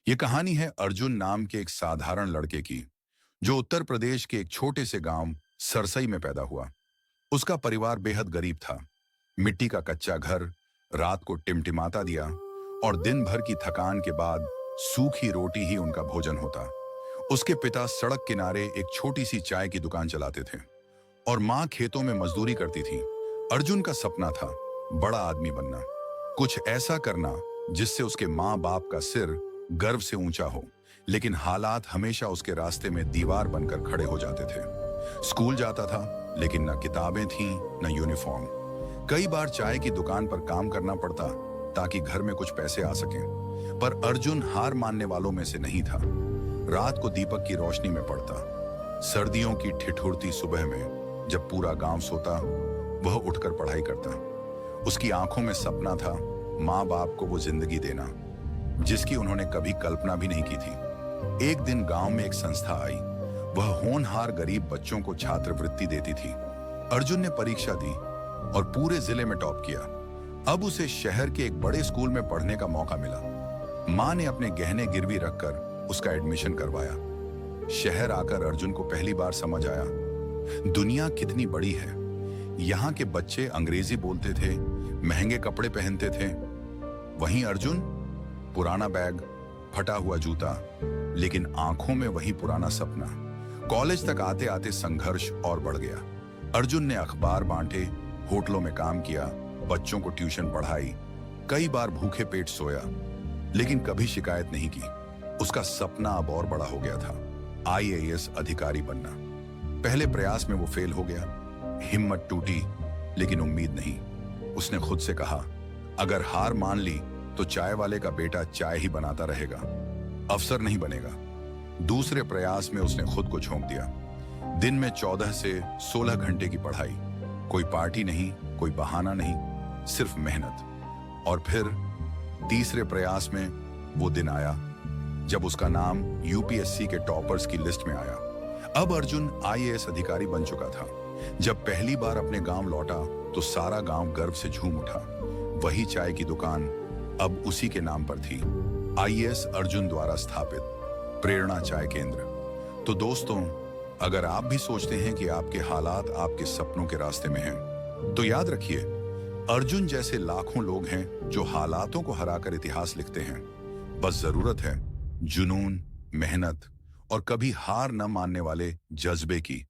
ये कहानी है अर्जुन नाम के एक साधारण लड़के की, जो उत्तर प्रदेश के एक छोटे से गांव सरसई में पैदा हुआ। उसका परिवार बेहद गरीब था। मिट्टी का कच्चा घर रात को टिमटिमाता दिया और दिन भर की थकान के बाद सूखी रोटी ही उनका भोजन होता। उसके पिता सड़क किनारे एक छोटी सी चाय की दुकान चलाते थे और माँ खेतों में मजदूरी करती थी। अर्जुन का सपना था बड़ा आदमी बनना, कुछ ऐसा करना जिससे उसके माँ बाप का सिर गर्व से ऊंचा हो। लेकिन हालात हमेशा उसके रास्ते में दीवार बनकर खड़े हो जाते थे। स्कूल जाता था लेकिन न किताबें थीं न यूनिफॉर्म। कई बार चाय की दुकान पर काम करना पड़ता ताकि घर में कुछ पैसे आ सकें। पर अर्जुन हार मानने वालों में से नहीं था। रात को दीपक की रोशनी में पड़ता, सर्दियों की ठिठुरती सुबह में जब पूरा गांव सोता, वह उठकर पढ़ाई करता। उसकी आंखों में सपना था माँ बाप को वो जिंदगी देना जिसकी उन्होंने कभी कल्पना भी नहीं की थी। एक दिन गांव में एक संस्था आई। वह होनहार गरीब बच्चों को छात्रवृत्ति देती थी। अर्जुन ने परीक्षा दी और पूरे जिले में टॉप किया। अब उसे शहर के एक बड़े स्कूल में पढ़ने का मौका मिला। माँ ने अपने गहने गिरवी रखकर उसका एडमिशन करवाया। शहर आकर अर्जुन को पहली बार समझ आया दुनिया कितनी बड़ी है। यहाँ के बच्चे अंग्रेजी बोलते थे, महंगे कपड़े पहनते थे। वहीं अर्जुन, पुराना बैग, फटा हुआ जूता, लेकिन आंखों में वही पुराना सपना। कॉलेज तक आते आते संघर्ष और बढ़ गया। अर्जुन ने अखबार बांटे, होटलों में काम किया, बच्चों को ट्यूशन पढ़ाई, कई बार भूखे पेट सोया, लेकिन कभी शिकायत नहीं की। उसका सपना अब और बड़ा हो गया था, आईएएस अधिकारी बनना। पहले प्रयास में वो फेल हो गया। हिम्मत टूटी लेकिन उम्मीद नहीं। उसने खुद से कहा, अगर हार मान ली तो चाय वाले का बेटा चाय ही बनाता रहेगा, अफसर नहीं बनेगा। दूसरे प्रयास में उसने खुद को झोंक दिया। दिन में 14 से 16 घंटे की पढ़ाई, कोई पार्टी नहीं, कोई बहाना नहीं, सिर्फ मेहनत। और फिर तीसरे प्रयास में वो दिन आया जब उसका नाम यूपीएससी के टॉपर्स की लिस्ट में आया। अब अर्जुन आईएएस अधिकारी बन चुका था। जब पहली बार अपने गांव लौटा तो सारा गांव गर्व से झूम उठा। वही चाय की दुकान अब उसी के नाम पर थी, आईएएस अर्जुन द्वारा स्थापित प्रेरणा चाय केंद्र। तो दोस्तों, अगर आप भी सोचते हैं कि आपके हालात आपके सपनों के रास्ते में हैं, तो याद रखिए, अर्जुन जैसे लाखों लोग हैं जो हालातों को हराकर इतिहास लिखते हैं। बस जरूरत है जुनून, मेहनत और कभी हार न मानने वाले जज्बे की।